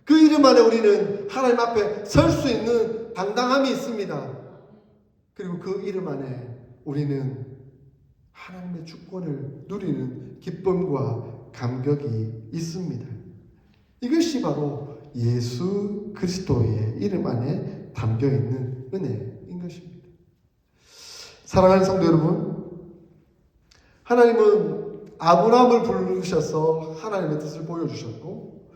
그 이름 안에 우리는 하나님 앞에 설 수 있는 당당함이 있습니다. 그리고 그 이름 안에 우리는 하나님의 주권을 누리는 기쁨과 감격이 있습니다. 이것이 바로 예수 그리스도의 이름 안에 담겨있는 은혜인 것입니다. 사랑하는 성도 여러분, 하나님은 아브라함을 부르셔서 하나님의 뜻을 보여주셨고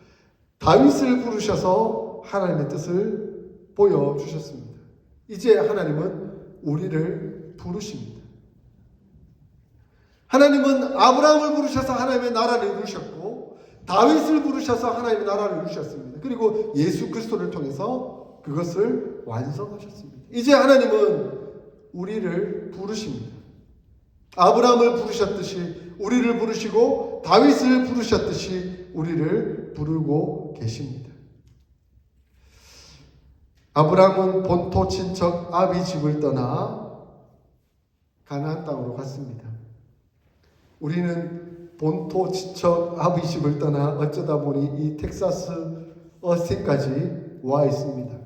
다윗을 부르셔서 하나님의 뜻을 보여주셨습니다. 이제 하나님은 우리를 부르십니다. 하나님은 아브라함을 부르셔서 하나님의 나라를 이루셨고 다윗을 부르셔서 하나님의 나라를 이루셨습니다. 그리고 예수 그리스도를 통해서 그것을 완성하셨습니다. 이제 하나님은 우리를 부르십니다. 아브라함을 부르셨듯이 우리를 부르시고 다윗을 부르셨듯이 우리를 부르고 계십니다. 아브라함은 본토 친척 아비 집을 떠나 가나안 땅으로 갔습니다. 우리는 본토 친척 아비 집을 떠나 어쩌다 보니 이 텍사스 어스틴까지 와 있습니다.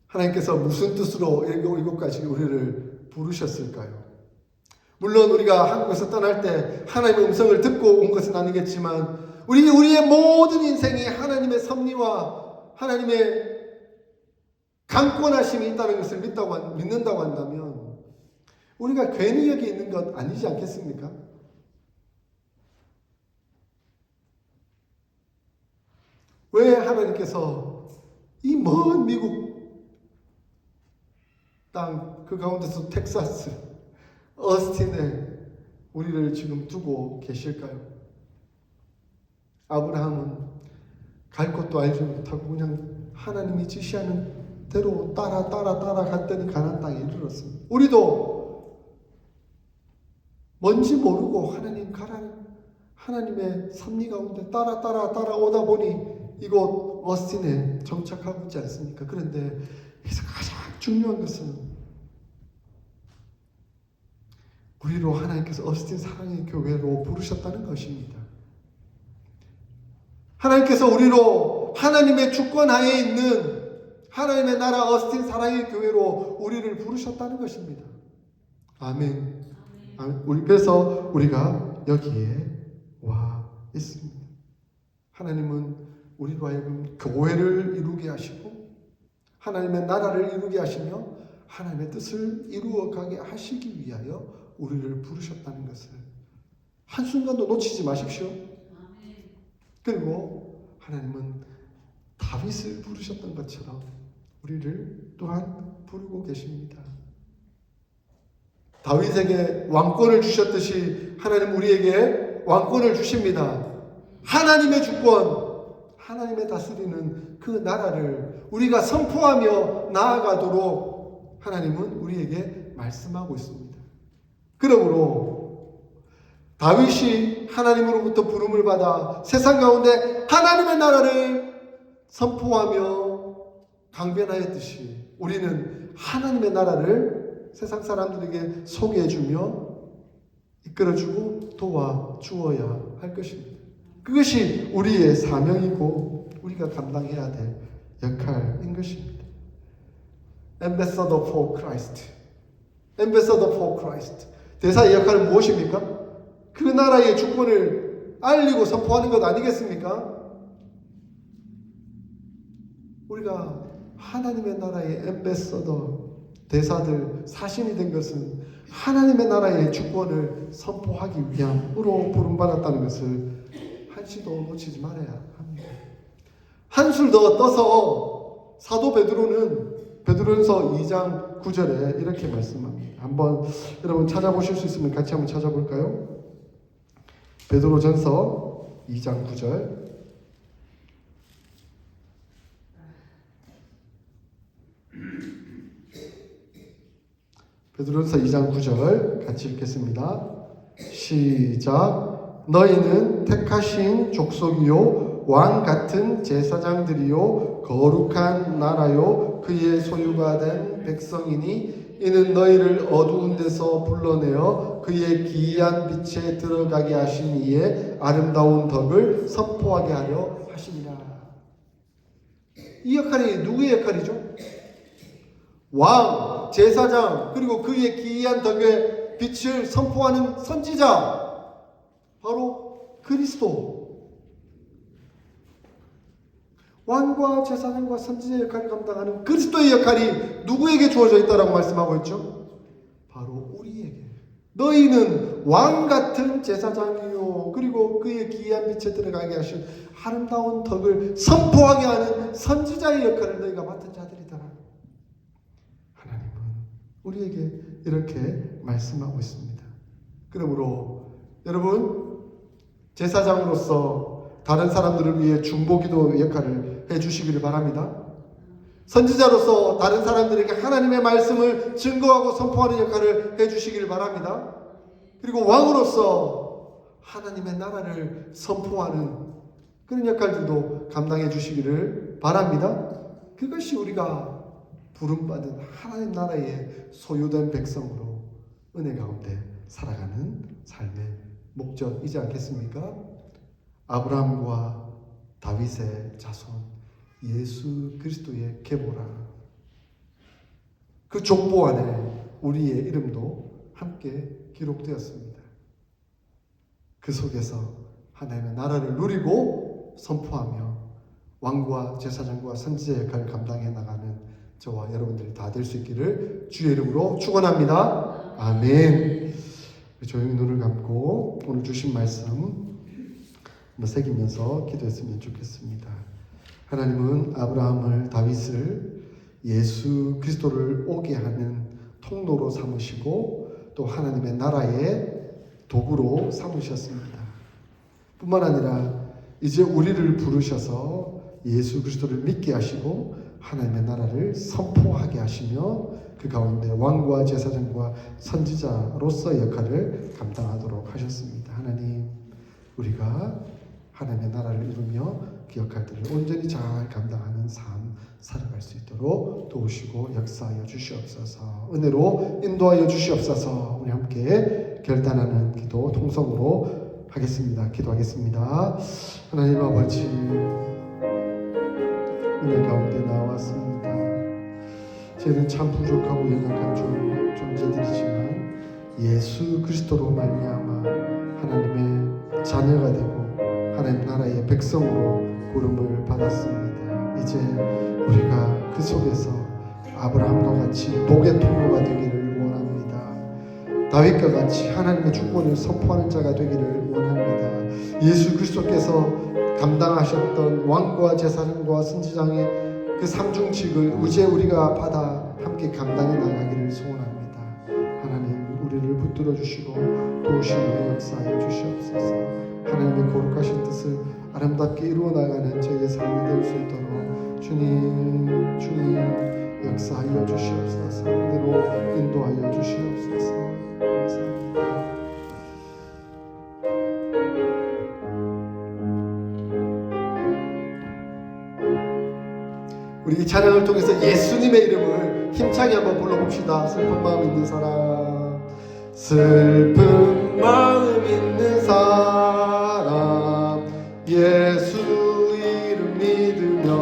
하나님께서 무슨 뜻으로 이곳까지 우리를 부르셨을까요? 물론 우리가 한국에서 떠날 때 하나님의 음성을 듣고 온 것은 아니겠지만 우리의 모든 인생이 하나님의 섭리와 하나님의 강권하심이 있다는 것을 믿는다고 한다면 우리가 괜히 여기 있는 것 아니지 않겠습니까? 왜 하나님께서 이 먼 미국 땅 그 가운데서 텍사스 어스틴에 우리를 지금 두고 계실까요? 아브라함은 갈 곳도 알지 못하고 그냥 하나님이 지시하는 대로 따라 갔더니 가나안 땅에 이르렀습니다. 우리도 뭔지 모르고 하나님 가라는 하나님의 섭리 가운데 따라 오다 보니 이곳 어스틴에 정착하고 있지 않습니까? 그런데 여기서 가장 중요한 것은 우리로 하나님께서 어스틴 사랑의 교회로 부르셨다는 것입니다. 하나님께서 우리로 하나님의 주권 하에 있는 하나님의 나라 어스틴 사랑의 교회로 우리를 부르셨다는 것입니다. 아멘. 그래서 우리가 여기에 와 있습니다. 하나님은 우리로 하여금 교회를 이루게 하시고 하나님의 나라를 이루게 하시며 하나님의 뜻을 이루어가게 하시기 위하여 우리를 부르셨다는 것을 한순간도 놓치지 마십시오. 그리고 하나님은 다윗을 부르셨던 것처럼 우리를 또한 부르고 계십니다. 다윗에게 왕권을 주셨듯이 하나님 우리에게 왕권을 주십니다. 하나님의 주권, 하나님의 다스리는 그 나라를 우리가 선포하며 나아가도록 하나님은 우리에게 말씀하고 있습니다. 그러므로 다윗이 하나님으로부터 부름을 받아 세상 가운데 하나님의 나라를 선포하며 강변하였듯이 우리는 하나님의 나라를 세상 사람들에게 소개해주며 이끌어주고 도와주어야 할 것입니다. 그것이 우리의 사명이고 우리가 감당해야 될 역할인 것입니다. Ambassador for Christ. Ambassador for Christ. 대사의 역할은 무엇입니까? 그 나라의 주권을 알리고 선포하는 것 아니겠습니까? 우리가 하나님의 나라의 엠베서더, 대사들, 사신이 된 것은 하나님의 나라의 주권을 선포하기 위함으로 부름받았다는 것을 한시도 놓치지 말아야 합니다. 한술 더 떠서 사도 베드로전서 2장 9절에 이렇게 말씀합니다. 한번 여러분 찾아보실 수 있으면 같이 한번 찾아볼까요? 베드로전서 2장 9절. 베드로전서 2장 9절 같이 읽겠습니다. 시작. 너희는 택하신 족속이요 왕 같은 제사장들이요 거룩한 나라요 그의 소유가 된 백성이니 이는 너희를 어두운 데서 불러내어 그의 기이한 빛에 들어가게 하신 이의 아름다운 덕을 선포하게 하려 하시니라. 이 역할이 누구의 역할이죠? 왕, 제사장, 그리고 그의 기이한 덕의 빛을 선포하는 선지자, 바로 그리스도. 왕과 제사장과 선지자의 역할을 감당하는 그리스도의 역할이 누구에게 주어져 있다라고 말씀하고 있죠? 바로 우리에게. 너희는 왕 같은 제사장이요 그리고 그의 기이한 빛에 들어가게 하신 아름다운 덕을 선포하게 하는 선지자의 역할을 너희가 맡은 자들이더라. 하나님은 우리에게 이렇게 말씀하고 있습니다. 그러므로 여러분 제사장으로서 다른 사람들을 위해 중보기도 역할을 해주시기를 바랍니다. 선지자로서 다른 사람들에게 하나님의 말씀을 증거하고 선포하는 역할을 해주시기를 바랍니다. 그리고 왕으로서 하나님의 나라를 선포하는 그런 역할들도 감당해 주시기를 바랍니다. 그것이 우리가 부름받은 하나님 나라의 소유된 백성으로 은혜 가운데 살아가는 삶의 목적이지 않겠습니까? 아브라함과 다윗의 자손 예수 그리스도의 계보라. 그 족보 안에 우리의 이름도 함께 기록되었습니다. 그 속에서 하나님의 나라를 누리고 선포하며 왕과 제사장과 선지자 역할을 감당해 나가는 저와 여러분들이 다 될 수 있기를 주의 이름으로 축원합니다. 아멘. 조용히 눈을 감고 오늘 주신 말씀 한번 새기면서 기도했으면 좋겠습니다. 하나님은 아브라함을 다윗을 예수 그리스도를 오게 하는 통로로 삼으시고 또 하나님의 나라의 도구로 삼으셨습니다. 뿐만 아니라 이제 우리를 부르셔서 예수 그리스도를 믿게 하시고 하나님의 나라를 선포하게 하시며 그 가운데 왕과 제사장과 선지자로서의 역할을 감당하도록 하셨습니다. 하나님, 우리가 하나님의 나라를 이루며 그 역할들을 온전히 잘 감당하는 삶 살아갈 수 있도록 도우시고 역사하여 주시옵소서. 은혜로 인도하여 주시옵소서. 우리 함께 결단하는 기도 통성으로 하겠습니다. 기도하겠습니다. 하나님 아버지, 은혜 가운데 나왔습니다. 저희는 참 부족하고 연약한 존재들이지만 예수 그리스도로 말미암아 하나님의 자녀가 되고 하나님 나라의 백성으로 부름을 받았습니다. 이제 우리가 그 속에서 아브라함과 같이 복의 통로가 되기를 원합니다. 다윗과 같이 하나님의 주권을 선포하는 자가 되기를 원합니다. 예수 그리스도께서 감당하셨던 왕과 제사장과 선지장의 그 삼중직을 이제 우리가 받아 함께 감당해 나가기를 소원합니다. 하나님 우리를 붙들어 주시고 도우시며 역사하여 주시옵소서. 하나님의 거룩하신 뜻을 아름답게 이루어 나가는 저희의 삶이 될 수 있도록 주님 역사하여 주시옵소서. 은혜로 인도하여 주시옵소서. 감사합니다. 우리 이 찬양을 통해서 예수님의 이름을 힘차게 한번 불러봅시다. 슬픈 마음 있는 사람, 슬픈 마음 있는 사람, 예수 이름 믿으며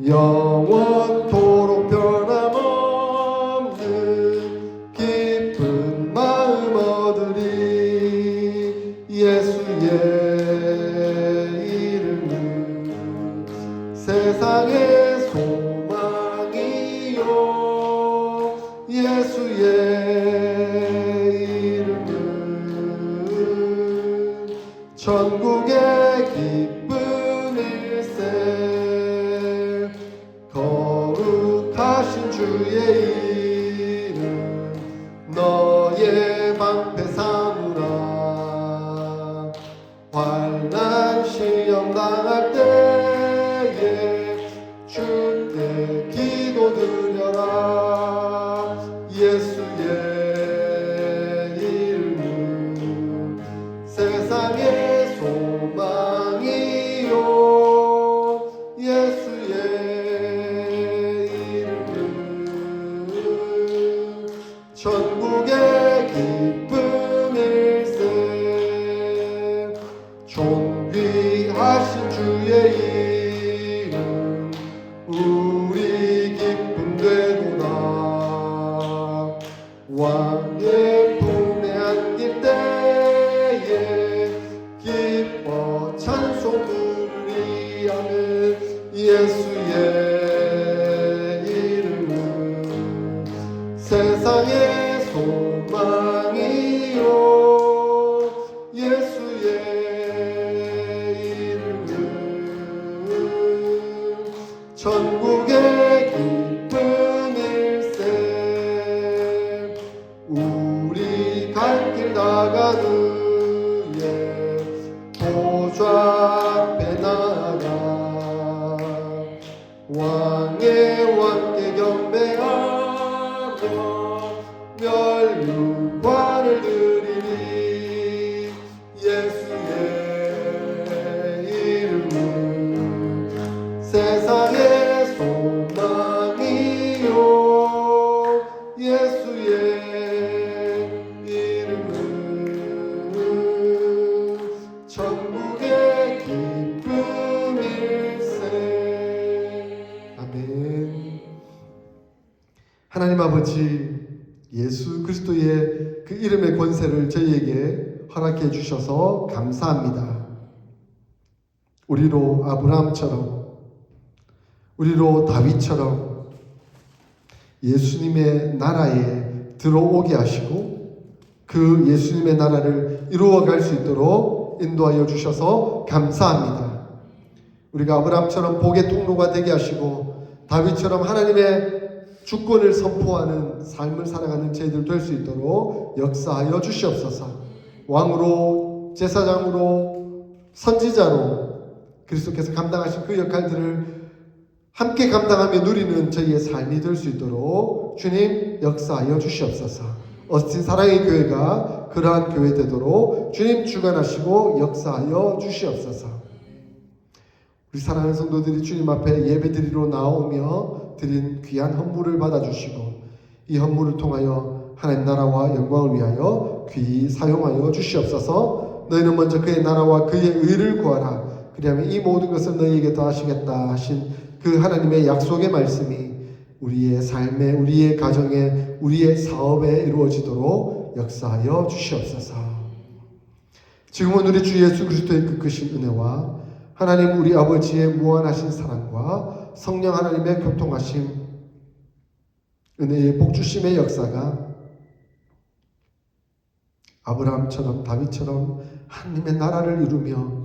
영원토록 변함없는 기쁜 마음 얻으리. 예수의 세상의 소망이요 예수의 이름은 천국의 기쁜 일세. 거룩하신 주의 이름 너의 방패 삼으라. 환난 시험 당할 때 주께 기도드려라. 예수의 이름은 세상의 소망이요 예수의 이름은 천국의 기쁜 일세. 존귀하신 주의 이름 우리 기쁨 되도다. 왕의 품에 안길 때에 기뻐 찬송 부르리 하는 예수의 이름은 세상의 소망이요 예수의 이름은 천국의 기쁨일세. 우리 갈 길 나가는 보좌 앞에 나가 왕의 왕께 경배하며 멸류관을 드리니 예수의 이름은 세상의 소망이요 예수의 이름은 천국의 기쁨일세. 아멘. 하나님 아버지, 예수 그리스도의 그 이름의 권세를 저희에게 허락해 주셔서 감사합니다. 우리로 아브라함처럼, 우리로 다윗처럼 예수님의 나라에 들어오게 하시고 그 예수님의 나라를 이루어갈 수 있도록 인도하여 주셔서 감사합니다. 우리가 아브라함처럼 복의 통로가 되게 하시고 다윗처럼 하나님의 주권을 선포하는 삶을 살아가는 저희들 될 수 있도록 역사하여 주시옵소서. 왕으로, 제사장으로, 선지자로 그리스도께서 감당하신 그 역할들을 함께 감당하며 누리는 저희의 삶이 될 수 있도록 주님 역사하여 주시옵소서. 어스틴 사랑의 교회가 그러한 교회 되도록 주님 주관하시고 역사하여 주시옵소서. 우리 사랑하는 성도들이 주님 앞에 예배드리러 나오며 드린 귀한 헌물을 받아주시고 이 헌물을 통하여 하나님 나라와 영광을 위하여 귀히 사용하여 주시옵소서. 너희는 먼저 그의 나라와 그의 의를 구하라. 그리하면 이 모든 것을 너희에게 더하시겠다 하신 그 하나님의 약속의 말씀이 우리의 삶에, 우리의 가정에, 우리의 사업에 이루어지도록 역사하여 주시옵소서. 지금은 우리 주 예수 그리스도의 그 크신 은혜와 하나님 우리 아버지의 무한하신 사랑과 성령 하나님의 교통하심, 은혜의 복주심의 역사가 아브라함처럼 다윗처럼 하나님의 나라를 이루며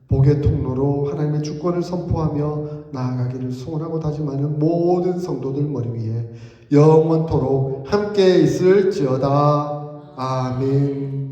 복의 통로로 하나님의 주권을 선포하며 나아가기를 소원하고 다짐하는 모든 성도들 머리 위에 영원토록 함께 있을지어다. 아멘.